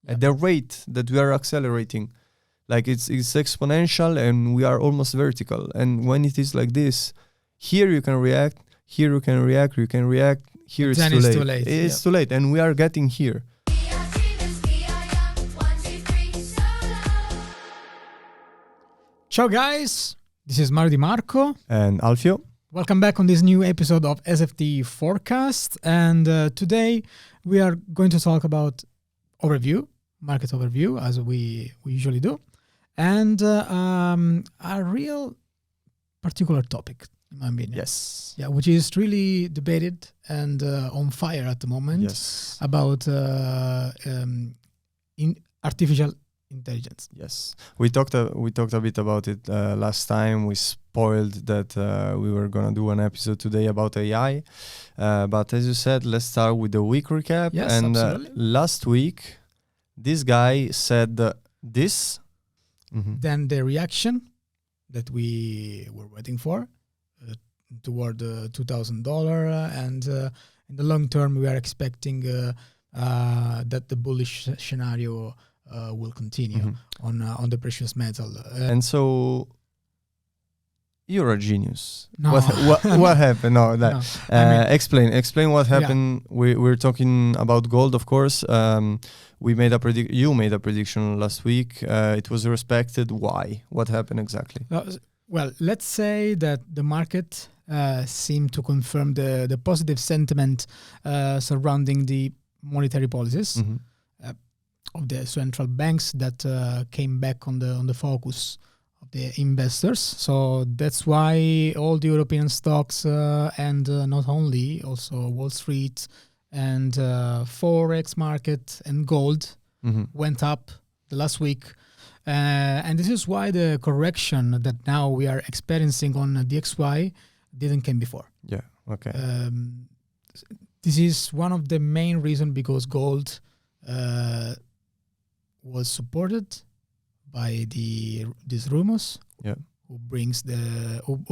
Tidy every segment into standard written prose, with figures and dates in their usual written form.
at the rate that we are accelerating. Like it's exponential and we are almost vertical. And when it is like this, here you can react, here you can react, here it's too late. It's too late and we are getting here. Ciao guys, this is Mario Di Marco and Alfio. Welcome back on this new episode of SFT Forecast, and today we are going to talk about market overview, as we usually do, and a real particular topic, in my opinion. Yes. Yeah, which is really debated and on fire at the moment. Yes. About artificial intelligence. Yes, we talked a bit about it last time. We spoiled that we were gonna do an episode today about AI, but as you said, let's start with the week recap. Yes, and absolutely. Last week, this guy said this. Mm-hmm. Then the reaction that we were waiting for toward $2,000, and in the long term, we are expecting that the bullish scenario will continue on the precious metal. And so you're a genius. No. What happened? No, that. No. I mean, explain what happened. Yeah. We're talking about gold, of course. You made a prediction last week. It was respected. Why? What happened exactly? Well, let's say that the market seemed to confirm the positive sentiment surrounding the monetary policies. Mm-hmm. Of the central banks that came back on the focus of the investors. So that's why all the European stocks and not only, also Wall Street and Forex market and gold went up the last week. And this is why the correction that now we are experiencing on DXY didn't come before. Yeah, okay. This is one of the main reasons because gold was supported by these rumors, who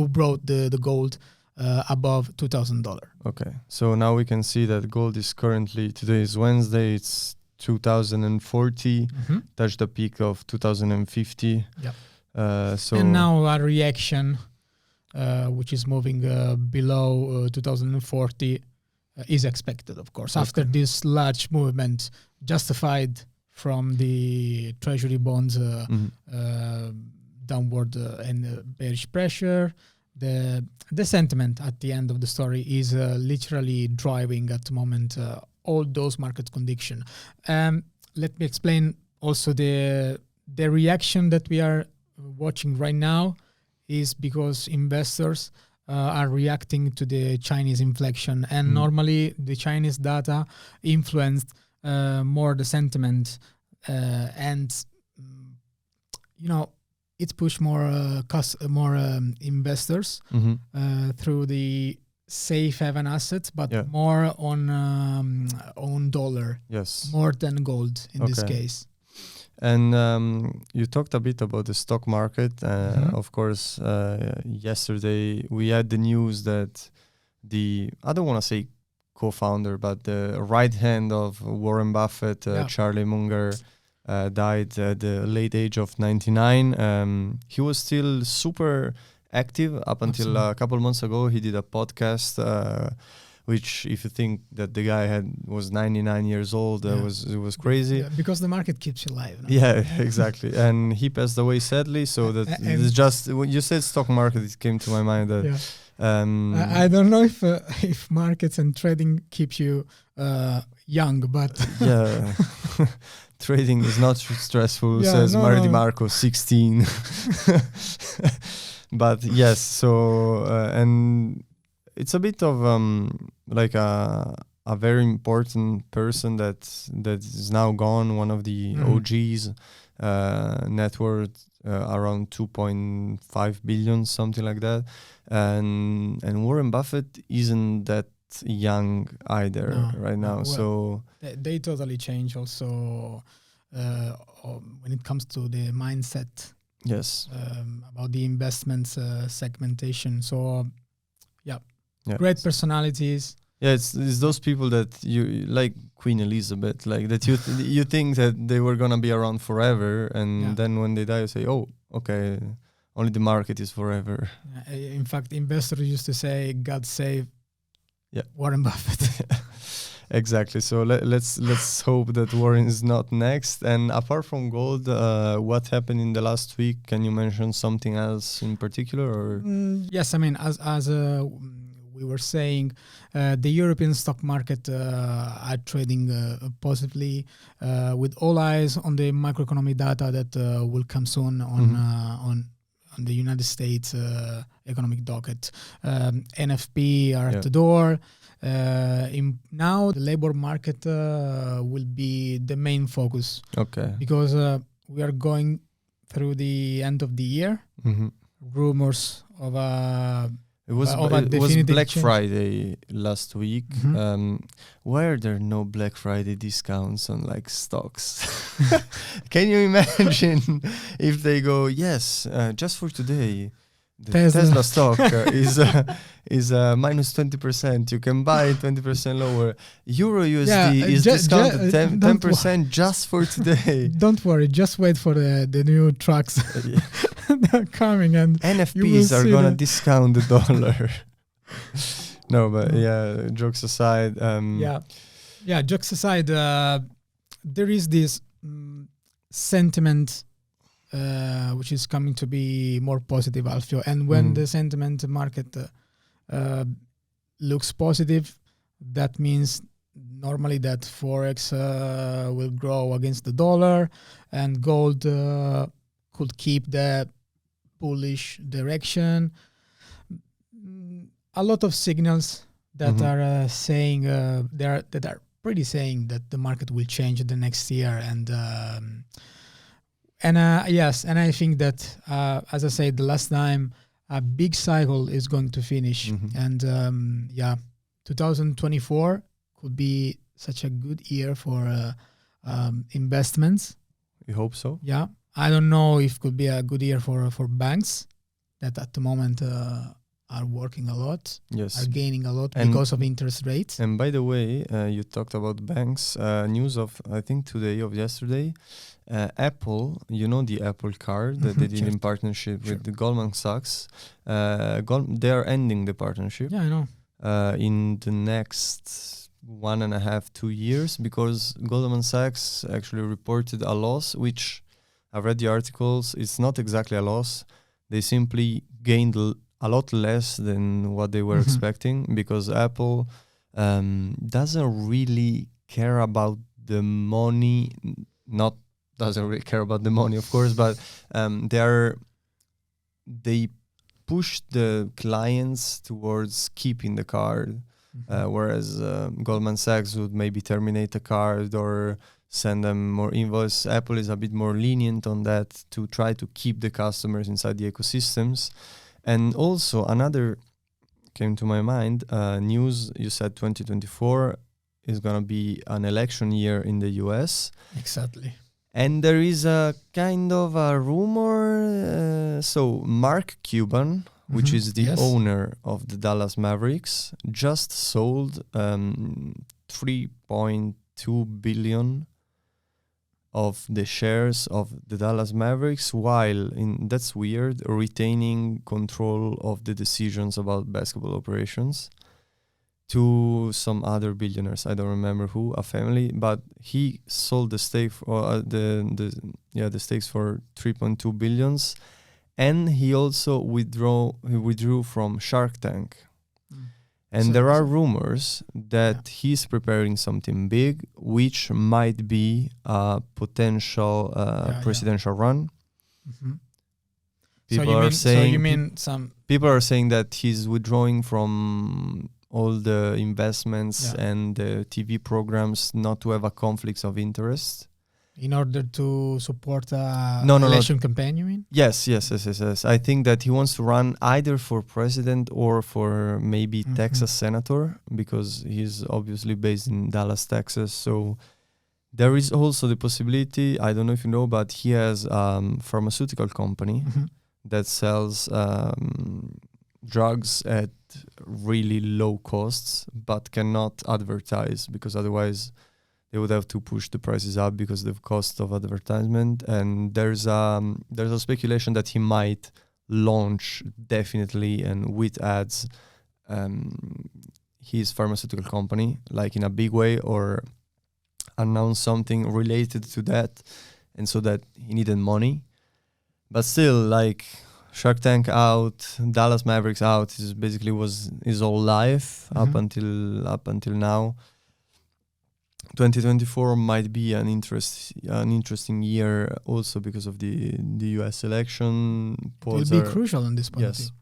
brought the gold above $2,000. Okay, so now we can see that gold is currently, today is Wednesday, it's 2040, touched the peak of 2050. Yep. And now a reaction, which is moving below 2040, is expected, of course, after this large movement justified from the treasury bonds downward and bearish pressure. The sentiment at the end of the story is literally driving at the moment all those market conditions. Let me explain also the reaction that we are watching right now is because investors are reacting to the Chinese inflection, and normally the Chinese data influenced more the sentiment, and it pushed more investors through the safe haven assets, but more on dollar, more than gold in this case. And you talked a bit about the stock market. Of course, yesterday we had the news that I don't want to say co-founder, but the right hand of Warren Buffett, Charlie Munger, died at the late age of 99. He was still super active up until a couple of months ago. He did a podcast, which, if you think that the guy was 99 years old, it was crazy. Yeah, because the market keeps you alive. No? Yeah, exactly. And he passed away sadly. So that it's just when you said stock market, it came to my mind that. I don't know if markets and trading keeps you young, but yeah, trading is not stressful, says Mario Di Marco, 16. But yes, so and it's a bit of like a very important person that is now gone. One of the OGs, net worth around 2.5 billion, something like that. And Warren Buffett isn't that young either right now. Well, so they totally change also when it comes to the mindset. Yes. About the investments segmentation. So great personalities, Yeah, it's those people that you like Queen Elizabeth, like that you think that they were gonna be around forever, and then when they die, you say, oh, okay, only the market is forever. In fact, investors used to say, "God save Warren Buffett." Exactly. So let's hope that Warren is not next. And apart from gold, what happened in the last week? Can you mention something else in particular? Or Yes, I mean, as we were saying, the European stock market are trading positively, with all eyes on the macroeconomic data that will come soon on the United States economic docket. NFP are at the door. Now the labor market will be the main focus. Okay. Because we are going through the end of the year. Rumors of a it was Black Friday last week. Why are there no Black Friday discounts on like stocks? Can you imagine if they go, yes, just for today, the Tesla stock is minus 20%. You can buy 20% lower. Euro USD is discounted 10% just for today. Don't worry, just wait for the new trucks that are coming, and NFPs are gonna discount the dollar. No, but jokes aside. Jokes aside. There is this sentiment which is coming to be more positive, Alfio. And when the sentiment market looks positive, that means normally that Forex will grow against the dollar, and gold could keep the bullish direction. A lot of signals that are saying that are pretty saying that the market will change the next year, and I think that as I said the last time, a big cycle is going to finish, and 2024 could be such a good year for investments. We hope so. Yeah, I don't know if it could be a good year for banks that at the moment are working a lot, are gaining a lot because of interest rates. And by the way, you talked about banks. News of, I think today of yesterday, Apple, you know the Apple card that they did in partnership with the Goldman Sachs. They are ending the partnership. Yeah, I know. In the next 1.5-2 years, because Goldman Sachs actually reported a loss, which I've read the articles. It's not exactly a loss. They simply gained a lot less than what they were expecting, because Apple doesn't really care about the money. Doesn't really care about the money, of course, but they push the clients towards keeping the card, whereas Goldman Sachs would maybe terminate the card or send them more invoice. Apple is a bit more lenient on that to try to keep the customers inside the ecosystems. And also another came to my mind, news, you said 2024 is going to be an election year in the US. Exactly. And there is a kind of a rumor. So Mark Cuban, which is the owner of the Dallas Mavericks, just sold 3.2 billion of the shares of the Dallas Mavericks, while that's weird, retaining control of the decisions about basketball operations to some other billionaires. I don't remember who, a family, but he sold the stake for the stakes for 3.2 billions, and he also withdrew from Shark Tank. And there are rumors that he's preparing something big, which might be a potential presidential run. People are saying that he's withdrawing from all the investments and the TV programs, not to have a conflict of interest. In order to support election campaign, you mean? Yes. I think that he wants to run either for president or for maybe Texas senator, because he's obviously based in Dallas, Texas. So there is also the possibility, I don't know if you know, but he has a pharmaceutical company that sells drugs at really low costs, but cannot advertise because otherwise they would have to push the prices up because of the cost of advertisement. And there's a speculation that he might launch definitely and with ads his pharmaceutical company, like in a big way, or announce something related to that, and so that he needed money. But still, like, Shark Tank out, Dallas Mavericks out, is basically was his whole life up until now. 2024 might be an interesting year also because of the US election. It will be crucial on this point of Yes.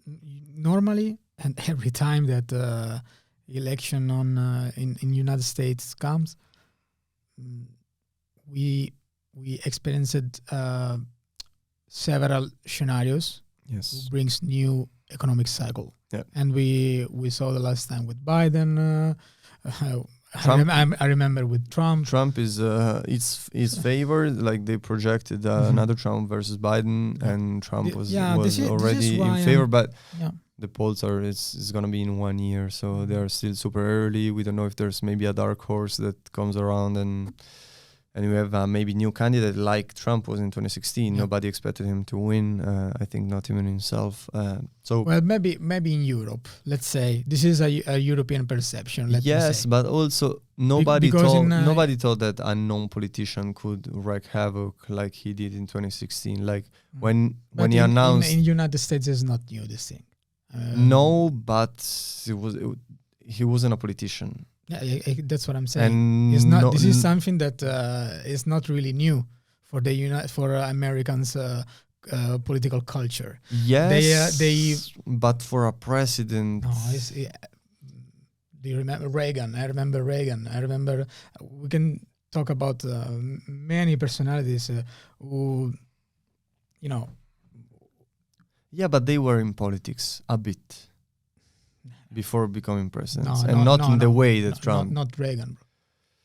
view. Normally, and every time that election in United States comes, we experienced several scenarios. Yes. Who brings new economic cycle. Yeah. And we saw the last time with Biden. I remember with Trump. Trump is favored. Like they projected another Trump versus Biden, and Trump was already in favor. But the polls are it's gonna be in 1 year, so they are still super early. We don't know if there's maybe a dark horse that comes around, and we have maybe new candidate like Trump was in 2016. Nobody expected him to win. I think not even himself. Well, maybe in Europe, let's say this is a European perception. Yes, but also nobody thought that a non-politician could wreak havoc like he did in 2016. Like when he announced in United States, is not new this thing. No, but he wasn't a politician. Yeah, that's what I'm saying. It's not. This is something that is not really new for for Americans' political culture. Yes, but for a president. No, do you remember Reagan? I remember Reagan. I remember. We can talk about many personalities who, Yeah, but they were in politics a bit before becoming presidents, not in the way that Trump. Not Reagan.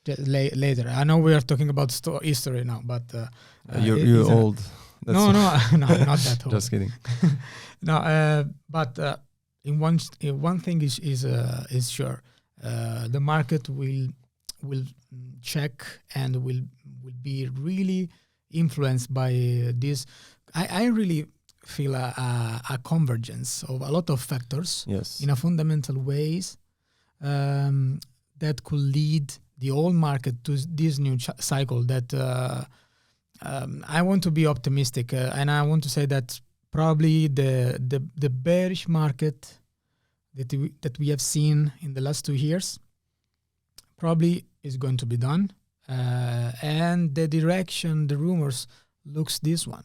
Later, I know we are talking about history now, but you're old. No, not that old. Just kidding. But in one thing is sure, the market will check and will be really influenced by this. I really feel a convergence of a lot of factors in a fundamental ways that could lead the whole market to this new cycle that I want to be optimistic and I want to say that probably the bearish market that we have seen in the last 2 years probably is going to be done and the direction, the rumors looks this one.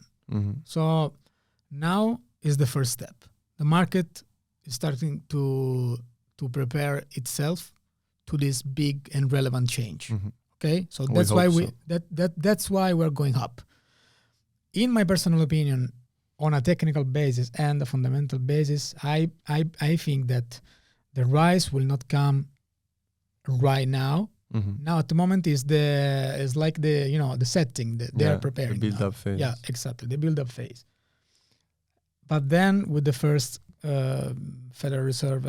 So now is the first step. The market is starting to prepare itself to this big and relevant change. Okay, so that's why that's why we're going up. In my personal opinion, on a technical basis and a fundamental basis, I think that the rise will not come right now. Now at the moment is like the setting that they are preparing. The build-up phase. Yeah, exactly, the build-up phase. But then with the first Federal Reserve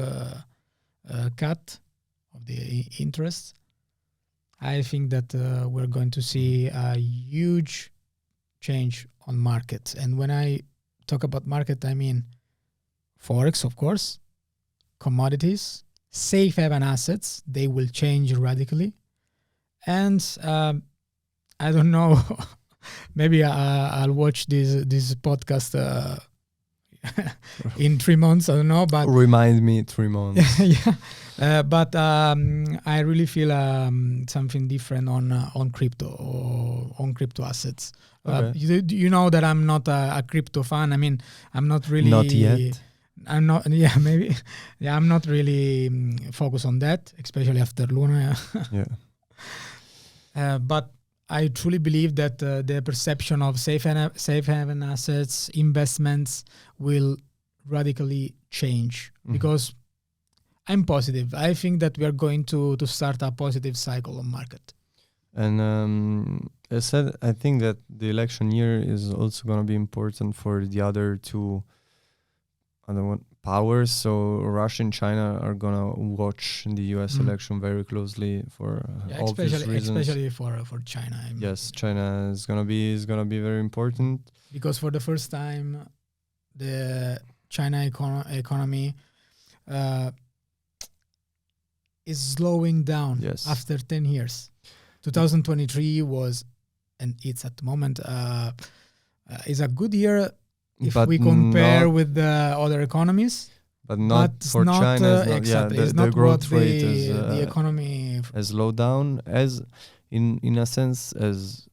cut of the interest, I think that we're going to see a huge change on markets. And when I talk about market, I mean Forex, of course, commodities, safe haven assets, they will change radically. And I don't know, maybe I'll watch this podcast in 3 months, I don't know, but remind me 3 months. But I really feel something different on crypto or on crypto assets. Okay. You know that I'm not a crypto fan. I mean, I'm not really. Not yet. I'm not. Yeah, maybe. Yeah, I'm not really focused on that, especially after Luna. But I truly believe that the perception of safe haven assets, investments will radically change because I'm positive. I think that we are going to start a positive cycle on market. And as said, I think that the election year is also going to be important for the other two powers. So Russia and China are gonna watch the U.S. election very closely for obvious reasons. Especially for China. Yes, China is gonna be very important because for the first time, the China economy is slowing down after 10 years. 2023 was, and it's at the moment, is a good year if we compare with the other economies. But not for China. Exactly. The growth rate is the economy has slowed down as in a sense as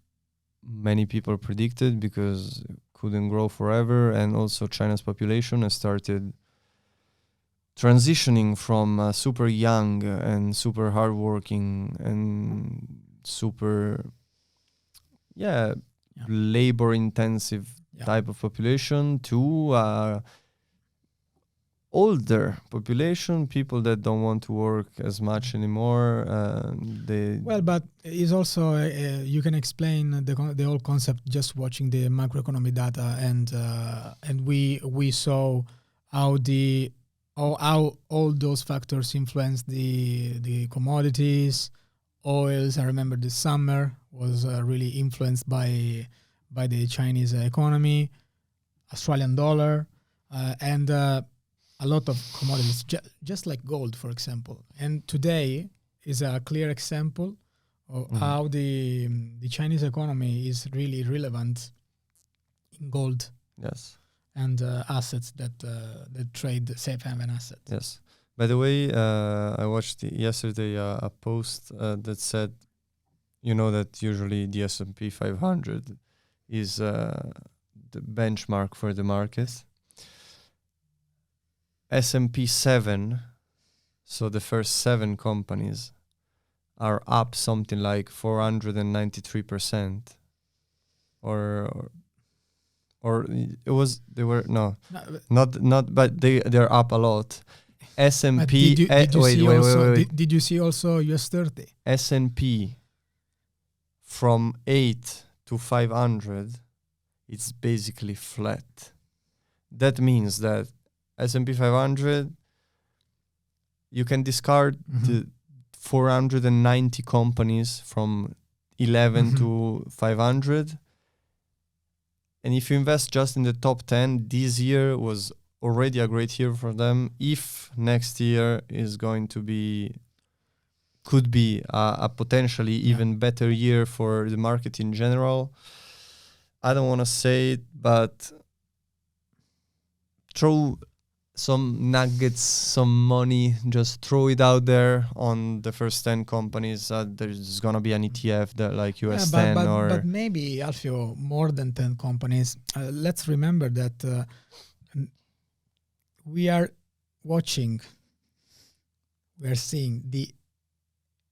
many people predicted, because it couldn't grow forever, and also China's population has started transitioning from super young and super hardworking and super labor intensive type of population to older population, people that don't want to work as much anymore. But it's also you can explain the whole concept just watching the macroeconomic data, and we saw how all those factors influence the commodities, oils. I remember the summer was really influenced by the Chinese economy, Australian dollar, and a lot of commodities, just like gold, for example. And today is a clear example of how the Chinese economy is really relevant in gold. Yes. And assets that trade safe haven assets. Yes. By the way, I watched yesterday a post that said, that usually the S&P 500 is the benchmark for the market. S&P 7, so the first 7 companies, are up something like 493%, or it was but they're up a lot. S&P. Did you see also US 30? S&P from 8 to 500, it's basically flat. That means that S&P 500, you can discard the 490 companies from 11 to 500. And if you invest just in the top 10, this year was already a great year for them. If next year is going to could be a potentially even better year for the market in general, I don't want to say it, but throw some nuggets, some money, just throw it out there on the first 10 companies. There's going to be an ETF that like US 10 but maybe, Alfio, more than 10 companies. Let's remember that we are seeing the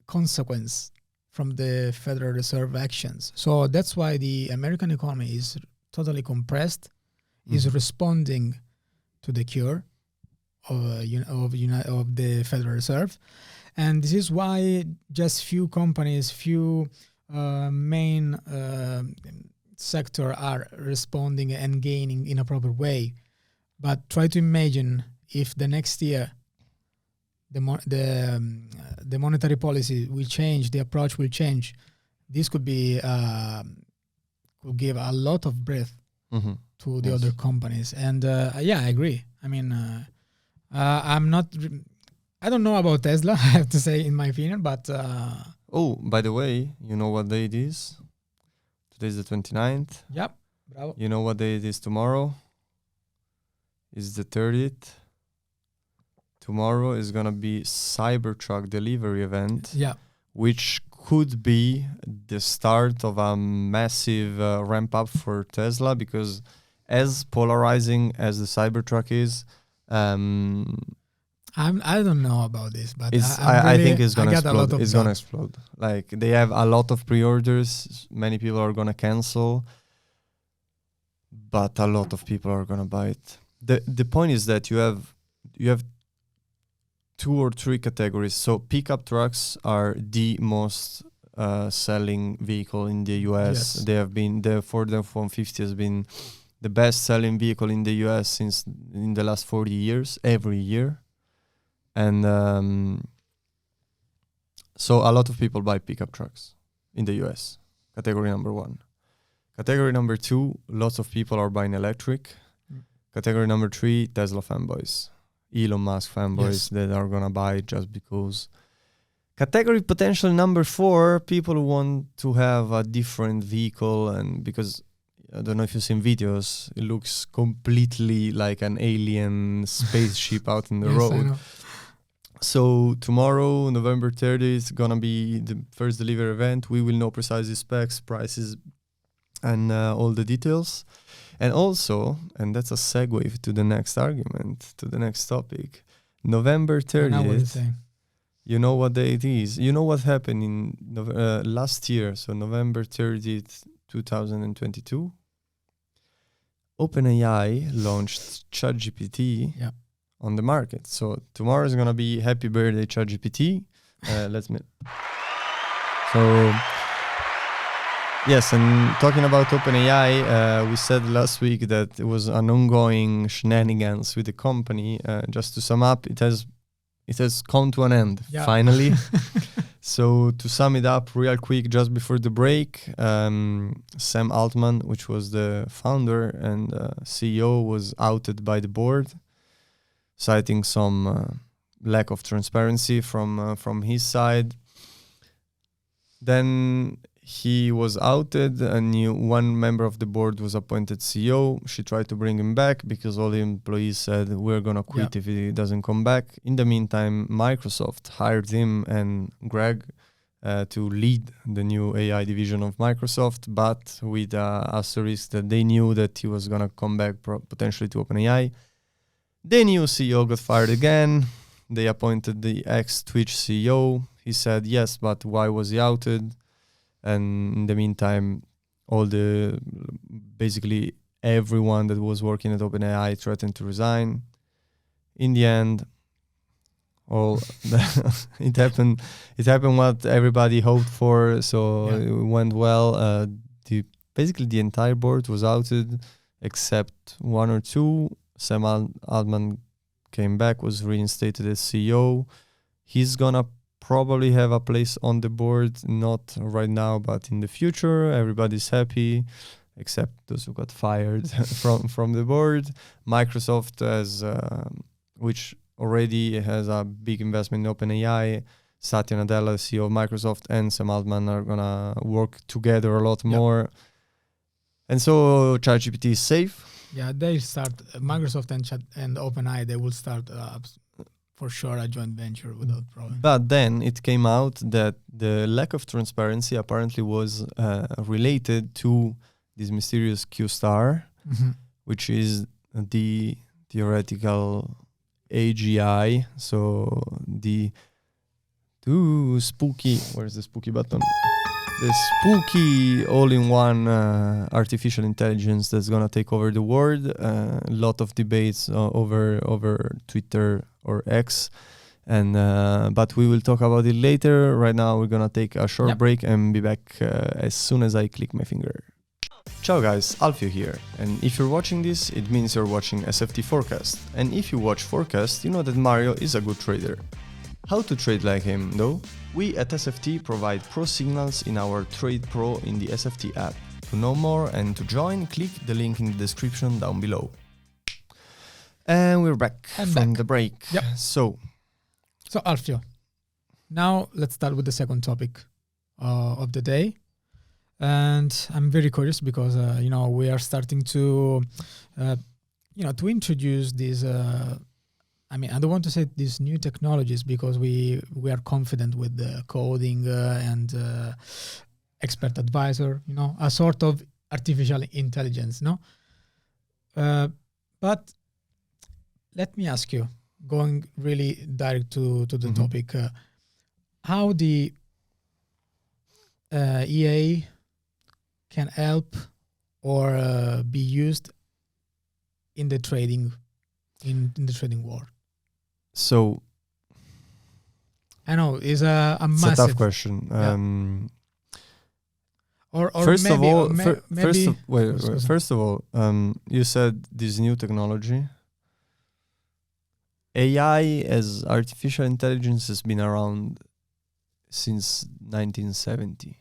consequence from the Federal Reserve actions. So that's why the American economy is totally compressed, is responding to the cure of the Federal Reserve, and this is why just few companies, main sector are responding and gaining in a proper way. But try to imagine if the next year the monetary policy will change, the approach will change. This could be could give a lot of breath to the other companies. And I agree. I mean, I'm not. I don't know about Tesla, I have to say, in my opinion. But by the way, you know what day it is? Today's the 29th. Yep. Bravo. You know what day it is tomorrow? It's the 30th. Tomorrow is gonna be Cybertruck delivery event. Yeah. Which could be the start of a massive ramp up for Tesla, because as polarizing as the Cybertruck is, I don't know about this, but I think it's gonna explode. It's gonna explode. Like, they have a lot of pre-orders. Many people are gonna cancel, but a lot of people are gonna buy it. The point is that you have 2 or 3 categories. So pickup trucks are the most selling vehicle in the US. Yes. They have been, the Ford F-150 has been the best-selling vehicle in the US since in the last 40 years, every year. And so a lot of people buy pickup trucks in the US, category number 1. Category number 2, lots of people are buying electric. Category number 3, Tesla fanboys, Elon Musk fanboys that are gonna buy just because. Category potential number 4, people who want to have a different vehicle, and because I don't know if you've seen videos, it looks completely like an alien spaceship out in the Yes, I road. know. So tomorrow, November 30th, gonna be the first delivery event. We will know precisely specs, prices, and all the details. And also, and that's a segue to the next argument, to the next topic, November I know what you're 30th. saying. You know what day it is. You know what happened in last year, so November 30th, 2022. OpenAI launched ChatGPT on the market. So tomorrow is going to be happy birthday ChatGPT. So yes, and talking about OpenAI, we said last week that it was an ongoing shenanigans with the company. Just to sum up, it has come to an end, finally. So to sum it up real quick, just before the break, Sam Altman, which was the founder and CEO, was outed by the board, citing some lack of transparency from his side. Then he was outed, and one member of the board was appointed CEO. She tried to bring him back because all the employees said, we're going to quit if he doesn't come back. In the meantime, Microsoft hired him and Greg to lead the new AI division of Microsoft, but with asterisk that they knew that he was going to come back potentially to OpenAI. The new CEO got fired again. They appointed the ex-Twitch CEO. He said yes, but why was he outed? And in the meantime, basically everyone that was working at OpenAI threatened to resign. In the end, it happened. It happened what everybody hoped for. So it went well. Basically the entire board was outed except one or two. Sam Altman came back, was reinstated as CEO. He's gonna probably have a place on the board, not right now, but in the future. Everybody's happy, except those who got fired from the board. Microsoft, which already has a big investment in OpenAI, Satya Nadella, CEO of Microsoft, and Sam Altman are gonna work together a lot more. And so ChatGPT is safe. Yeah, they start Microsoft and OpenAI. They will start for sure a joint venture without problem. But then it came out that the lack of transparency apparently was related to this mysterious Q star, which is the theoretical AGI. So the spooky, where's the spooky button? The spooky all-in-one artificial intelligence that's gonna take over the world. A lot of debates over Twitter or X, and but we will talk about it later. Right now, we're gonna take a short break and be back as soon as I click my finger. Ciao guys, Alfio here, and if you're watching this, it means you're watching SFT Forecast. And if you watch Forecast, you know that Mario is a good trader. How to trade like him, though? We at SFT provide pro signals in our Trade Pro in the SFT app. To know more and to join, click the link in the description down below. And we're back from the break. So Alfio, now let's start with the second topic of the day. And I'm very curious because, we are starting to, to introduce these I don't want to say these new technologies because we are confident with the coding and expert advisor, a sort of artificial intelligence, no? But let me ask you, going really direct to the topic, how the EA can help or be used in the trading world. So I know it's a massive. It's a tough question. Or First maybe, of all, or ma- maybe. first of all, you said this new technology. AI as artificial intelligence has been around since 1970.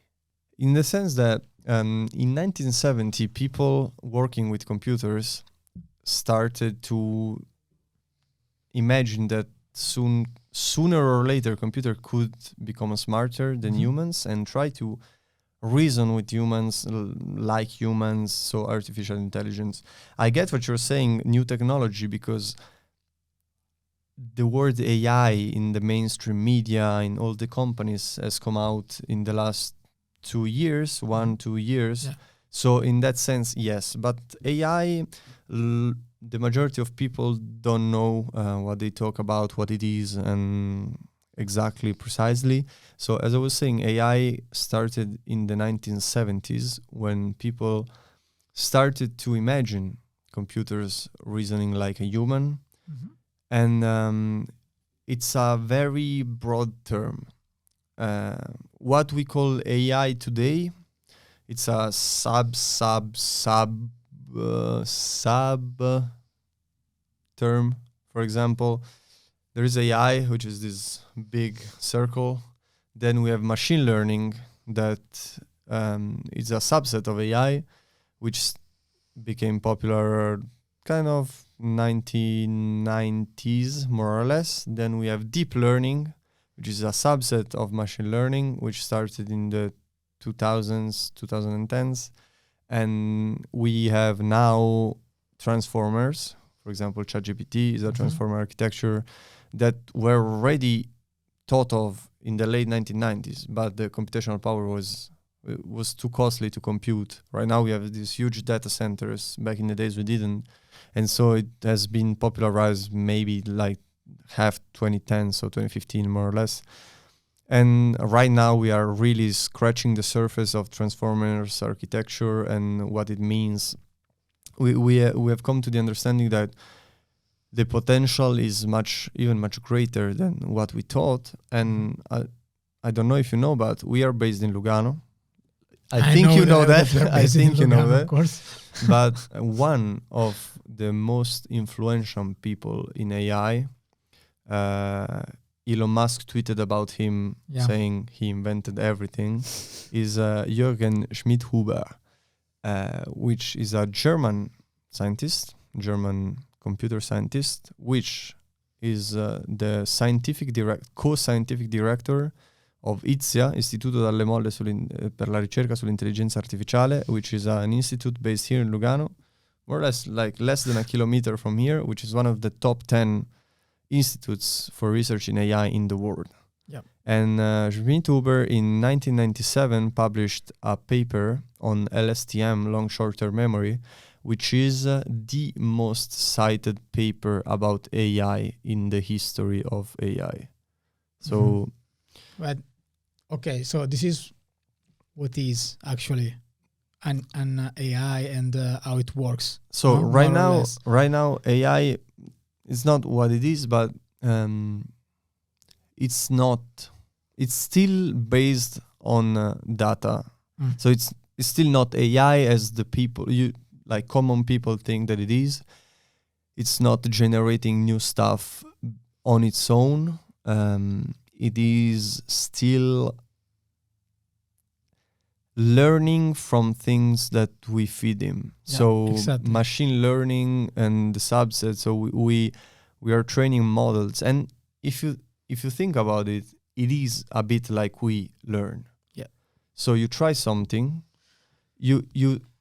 In the sense that in 1970, people working with computers started to imagine that sooner or later, computer could become smarter than humans and try to reason with humans, like humans, so artificial intelligence. I get what you're saying, new technology, because the word AI in the mainstream media, in all the companies, has come out in the last 2 years, 2 years. Yeah. So in that sense, yes. But AI, the majority of people don't know what they talk about, what it is, and exactly precisely. So as I was saying, AI started in the 1970s when people started to imagine computers reasoning like a human. And it's a very broad term. What we call AI today, it's a sub term. For example, there is AI, which is this big circle. Then we have machine learning, that is a subset of AI, which became popular kind of 1990s, more or less. Then we have deep learning, which is a subset of machine learning, which started in the 2000s, 2010s. And we have now transformers. For example, ChatGPT is a transformer architecture that were already thought of in the late 1990s, but the computational power was too costly to compute. Right now we have these huge data centers. Back in the days we didn't. And so it has been popularized maybe like half 2010, so 2015 more or less. And right now we are really scratching the surface of transformers architecture and what it means. We have come to the understanding that the potential is much greater than what we thought. And I don't know if you know, but we are based in Lugano. I think you know that. I think you know that. Of course. But one of the most influential people in AI, Elon Musk tweeted about him saying he invented everything, is Jürgen Schmidhuber, which is a German scientist, German computer scientist, which is the co-scientific director of IZIA, Istituto dalle Molle per la ricerca sull'intelligenza artificiale, which is an institute based here in Lugano, more or less like less than a kilometer from here, which is one of the top 10 institutes for research in AI in the world. Yeah. And Schmidhuber in 1997 published a paper on LSTM, long short-term memory, which is the most cited paper about AI in the history of AI. So, but okay, so this is what is actually an AI and how it works. So right now AI is not what it is, but it's still based on data. So it's still not AI as the people common people think that it is. It's not generating new stuff on its own. It is still learning from things that we feed him. Exactly. Machine learning and the subset. So we are training models. And if you think about it, it is a bit like we learn. Yeah. So you try something,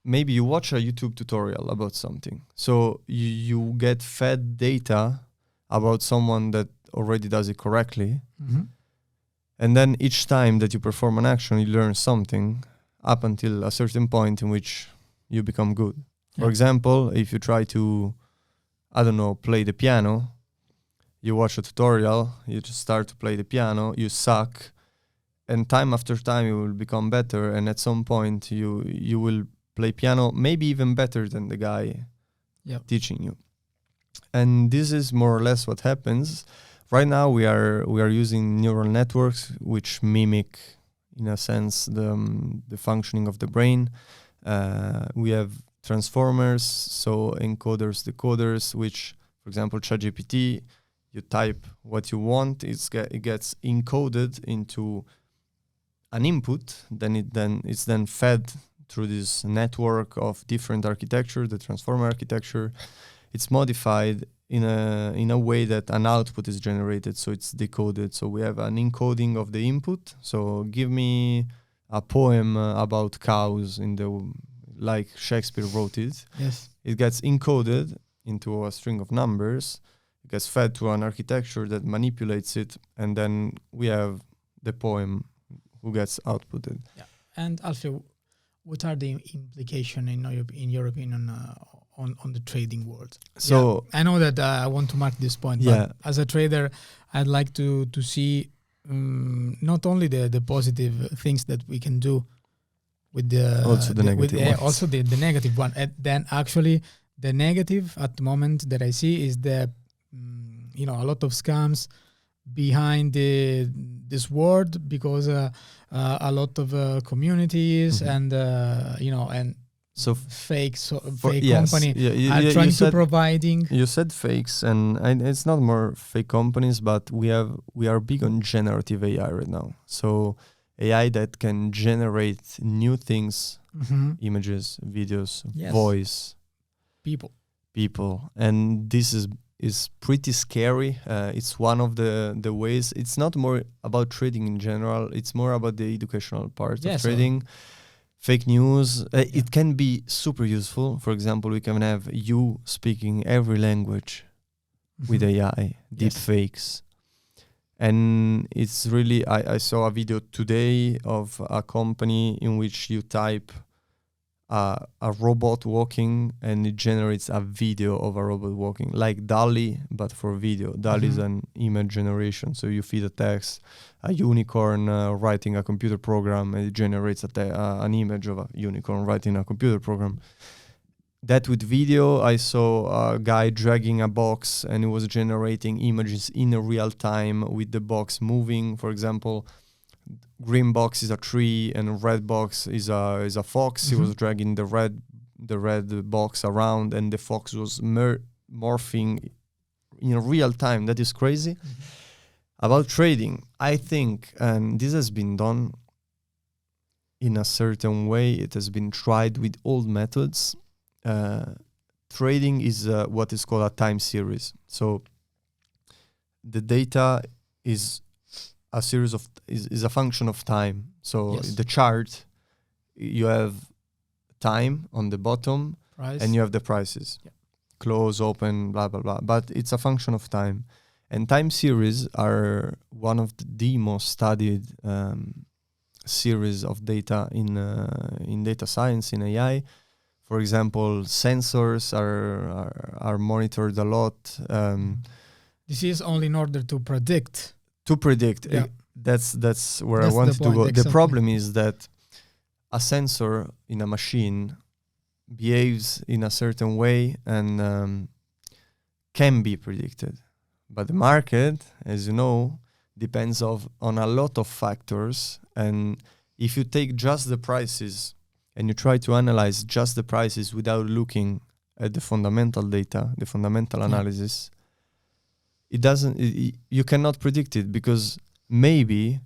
maybe you watch a YouTube tutorial about something. So you get fed data about someone that already does it correctly. And then each time that you perform an action, you learn something up until a certain point in which you become good. For example, if you try to, play the piano, you watch a tutorial, you just start to play the piano, you suck, and time after time you will become better, and at some point you will play piano maybe even better than the guy teaching you. And this is more or less what happens. Right now we are using neural networks which mimic in a sense the functioning of the brain. We have transformers, so encoders, decoders, which, for example, ChatGPT, you type what you want, it gets encoded into an input, then it's fed through this network of different architecture, the transformer architecture. It's modified in a way that an output is generated, so it's decoded. So we have an encoding of the input. So give me a poem about cows like Shakespeare wrote it. Yes. It gets encoded into a string of numbers. It gets fed to an architecture that manipulates it, and then we have the poem who gets outputted. Yeah. And Alfio, what are the implications in your opinion on the trading world? So I know that I want to mark this point, but as a trader, I'd like to see not only the positive things that we can do with also the negative ones. Also the negative one. And then actually the negative at the moment that I see is the a lot of scams behind this word, because a lot of communities and so fake company are trying to providing. You said fakes, and it's not more fake companies, but we are big on generative AI right now. So AI that can generate new things, images, videos, voice, people, and this is pretty scary. It's one of the ways. It's not more about trading in general. It's more about the educational part of trading. Fake news, it can be super useful. For example, we can have you speaking every language with AI, deep fakes. And it's really, I saw a video today of a company in which you type a robot walking and it generates a video of a robot walking, like DALL-E, but for video. DALL-E is an image generation. So you feed a text, a unicorn writing a computer program, and it generates an image of a unicorn writing a computer program. That with video, I saw a guy dragging a box and it was generating images in real time with the box moving. For example, green box is a tree and red box is a fox. He was dragging the red box around, and the fox was morphing in real time. That is crazy. About trading, I think, and this has been done in a certain way. It has been tried with old methods. Trading is what is called a time series. So the data is a series of is a function of time. So the chart, you have time on the bottom, and you have the prices, close, open, blah blah blah. But it's a function of time, and time series are one of the most studied series of data in data science, in AI. For example, sensors are monitored a lot. This is only in order to predict. That's where I wanted to go. Exactly. The problem is that a sensor in a machine behaves in a certain way and can be predicted. But the market, as you know, depends on a lot of factors. And if you take just the prices and you try to analyze just the prices without looking at the fundamental data, the fundamental analysis, you cannot predict it, because maybe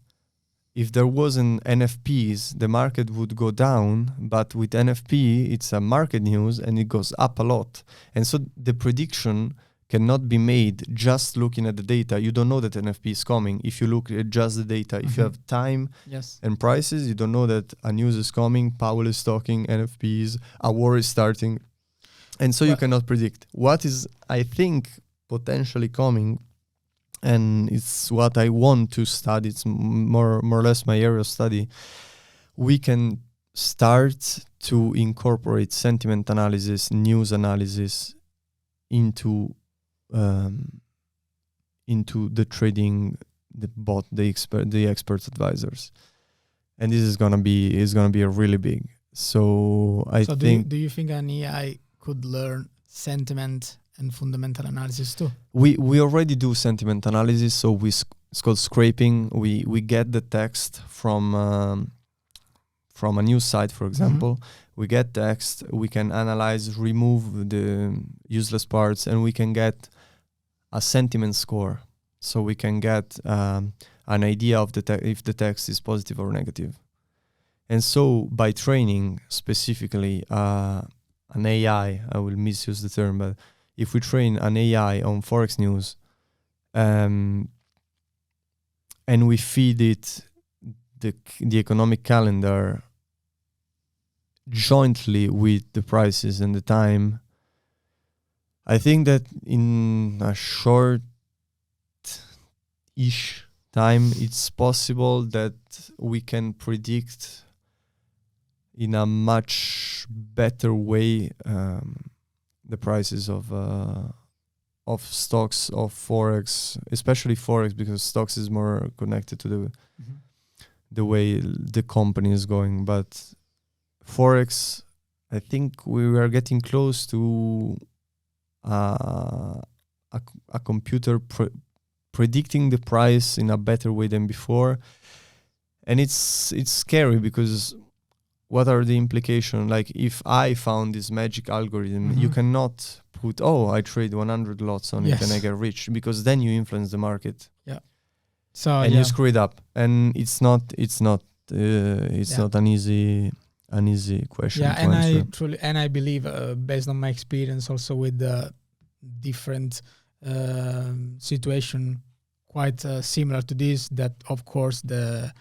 if there wasn't NFPs, the market would go down, but with NFP, it's a market news and it goes up a lot. And so the prediction cannot be made just looking at the data. You don't know that NFP is coming if you look at just the data. If you have time and prices, you don't know that a news is coming, Powell is talking, NFPs, a war is starting. And so you cannot predict. What is, I think, potentially coming, and it's what I want to study, it's more or less my area of study, we can start to incorporate sentiment analysis, news analysis into the trading, the experts advisors, and this is gonna be a really big. So I think. Do you think an AI could learn sentiment and fundamental analysis too? We already do sentiment analysis, so it's called scraping. We get the text from a news site, for example. We get text, we can analyze, remove the useless parts, and we can get a sentiment score. So we can get an idea of if the text is positive or negative. And so by training specifically an AI, I will misuse the term, but if we train an AI on Forex news, and we feed it the economic calendar jointly with the prices and the time, I think that in a short-ish time, it's possible that we can predict in a much better way the prices of stocks, of Forex, especially Forex, because stocks is more connected to the way the company is going. But Forex, I think we are getting close to a computer predicting the price in a better way than before. And it's scary, because what are the implications? Like, if I found this magic algorithm, you cannot put, I trade 100 lots on it and I get rich, because then you influence the market. Yeah. So and you screw it up, and it's not an easy question. Yeah, and I believe, based on my experience, also with the different situation, quite similar to this, that of course the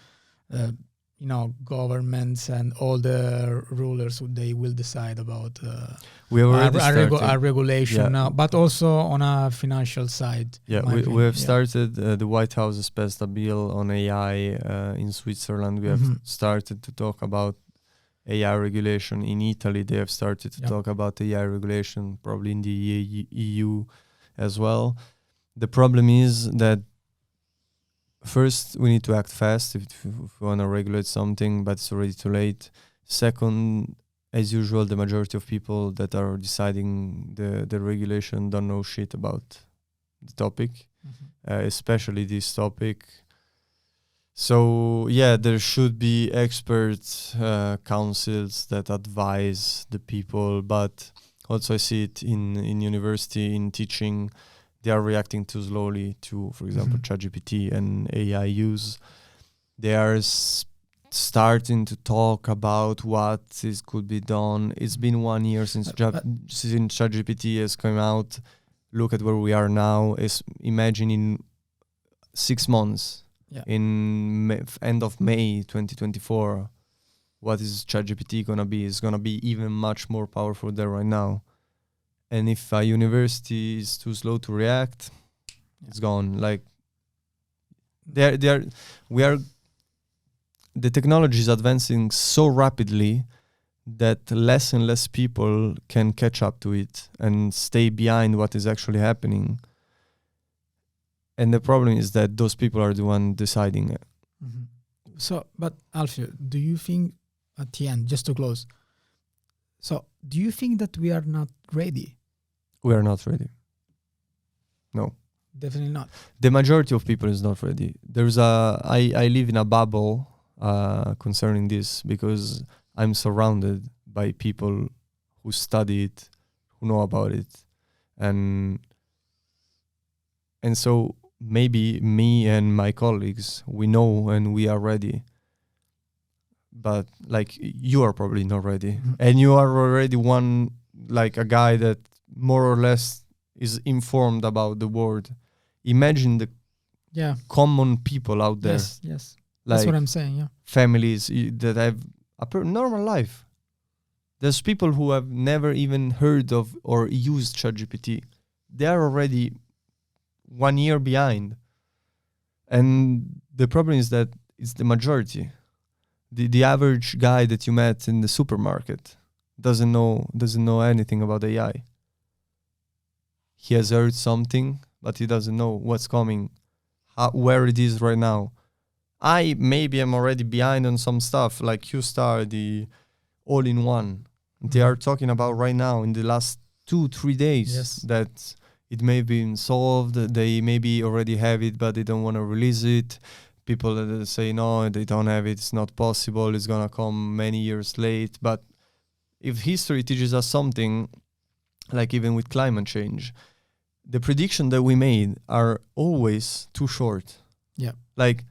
governments and all the rulers, they will decide about our regulation now, but also on a financial side. Yeah, we have started, the White House has passed a bill on AI in Switzerland. We have started to talk about AI regulation. In Italy, they have started to talk about AI regulation, probably in the EU as well. The problem is that first, we need to act fast if we want to regulate something, but it's already too late. Second, as usual, the majority of people that are deciding the regulation don't know shit about the topic, especially this topic. So, there should be expert councils that advise the people, but also I see it in university, in teaching. They are reacting too slowly to, for example, ChatGPT and AI use. They are starting to talk about what could be done. It's been 1 year since ChatGPT has come out. Look at where we are now. Imagine in 6 months, in end of May 2024, what is ChatGPT going to be? It's going to be even much more powerful than right now. And if a university is too slow to react, it's gone. Like, the technology is advancing so rapidly that less and less people can catch up to it and stay behind what is actually happening. And the problem is that those people are the one deciding it. So, but Alfio, do you think, at the end, just to close, so do you think that we are not ready? We are not ready. No. Definitely not. The majority of people is not ready. I live in a bubble concerning this, because I'm surrounded by people who study it, who know about it. And so maybe me and my colleagues, we know and we are ready. But like, you are probably not ready. And you are already a guy that more or less is informed about the world. Imagine the common people out there. Yes. That's what I'm saying, families that have a normal life. There's people who have never even heard of or used ChatGPT. They are already 1 year behind. And the problem is that it's the majority. The average guy that you met in the supermarket doesn't know anything about AI. He has heard something, but he doesn't know what's coming, where it is right now. I maybe am already behind on some stuff, like Q-Star, the all-in-one. They are talking about right now in the last 2-3 days that it may be solved. They maybe already have it, but they don't want to release it. People that say no, they don't have it. It's not possible. It's gonna come many years late. But if history teaches us something, like even with climate change, the prediction that we made are always too short. Yeah. Like,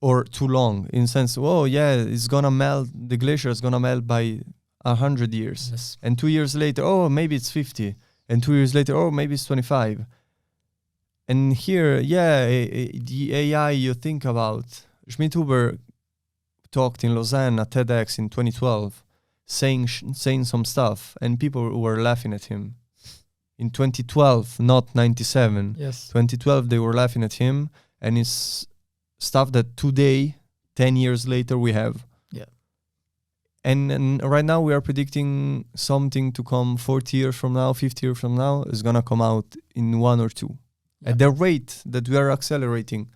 or too long in sense, oh yeah, it's gonna melt, the glacier is gonna melt by 100 years. Yes. And 2 years later, oh, maybe it's 50. And 2 years later, oh, maybe it's 25. And here, yeah, the AI you think about, Schmidhuber talked in Lausanne at TEDx in 2012, saying some stuff, and people were laughing at him. In 2012, not 97. Yes. 2012, they were laughing at him, and it's stuff that today, 10 years later, we have. Yeah. And right now we are predicting something to come 40 years from now, 50 years from now, is going to come out in 1 or 2. Yeah. At the rate that we are accelerating,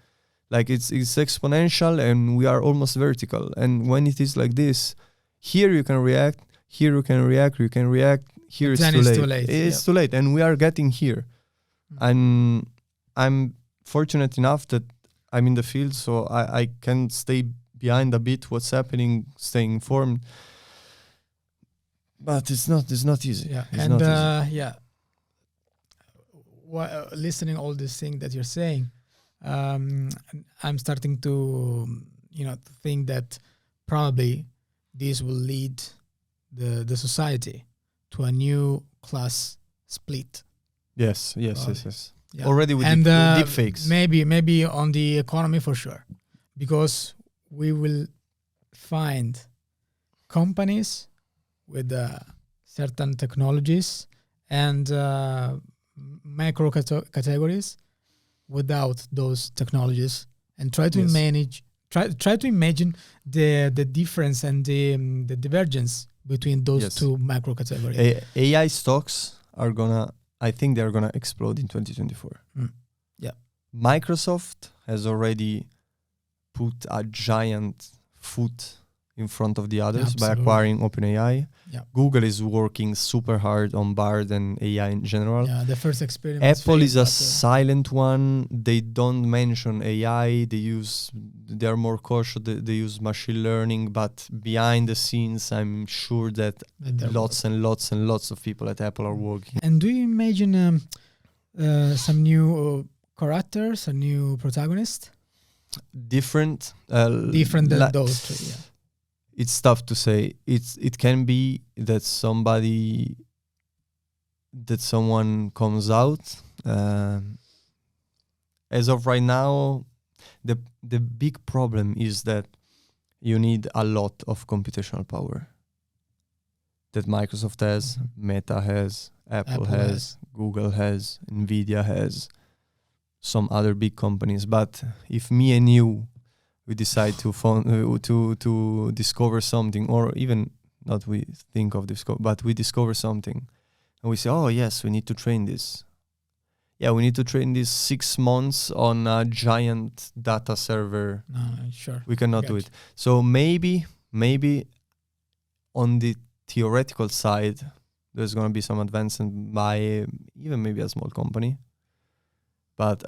like it's exponential and we are almost vertical. And when it is like this, here you can react, here you can react, you can react, here it's too late. It's too late, and we are getting here. And I'm fortunate enough that I'm in the field, so I can stay behind a bit what's happening, staying informed. But it's not easy. Yeah. It's and not easy. yeah, listening all these things that you're saying, I'm starting to to think that probably this will lead the society to a new class split. Yes. Yeah. Already with deep fakes. Maybe on the economy for sure, because we will find companies with certain technologies and macro categories without those technologies, and try to imagine the difference and the divergence between those two macro categories. AI stocks are I think they're gonna explode in 2024. Yeah. Microsoft has already put a giant foot in front of the others by acquiring OpenAI. Yeah. Google is working super hard on Bard and AI in general. Yeah, the first experiment. Apple is a silent one. They don't mention AI. They are more cautious. They use machine learning, but behind the scenes, I'm sure that lots and lots of people at Apple are working. And do you imagine some new characters, a new protagonist? Different than those two, yeah. It's tough to say. It can be that someone comes out. As of right now, the big problem is that you need a lot of computational power that Microsoft has, Meta has, Apple has, Google has, Nvidia has, some other big companies. But if me and you, we decide to discover something, or even not we think of discover, but we discover something, and we say, oh yes, we need to train this. Yeah, we need to train this 6 months on a giant data server. No, sure. We cannot do it. So maybe on the theoretical side, there's going to be some advancement by even maybe a small company. But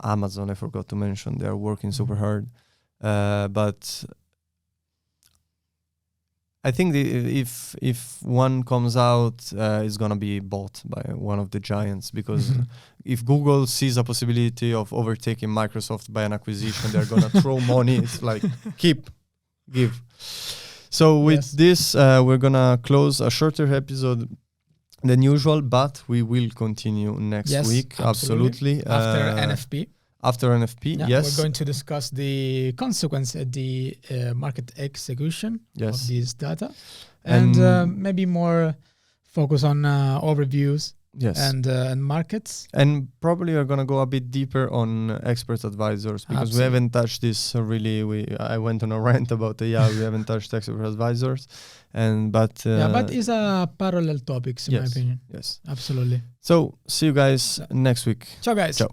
Amazon, I forgot to mention, they are working super hard. But I think if one comes out, it's gonna be bought by one of the giants, because if Google sees a possibility of overtaking Microsoft by an acquisition, they're gonna throw money. It's like give. So with this, we're gonna close a shorter episode than usual, but we will continue next week. Absolutely. After NFP. After NFP, yes. We're going to discuss the consequence of the market execution of these data, and maybe more focus on overviews and markets. And probably we're going to go a bit deeper on expert advisors, because we haven't touched this really. I went on a rant about we haven't touched expert advisors. But it's a parallel topics in my opinion. Yes. Absolutely. So see you guys next week. Ciao guys. Ciao.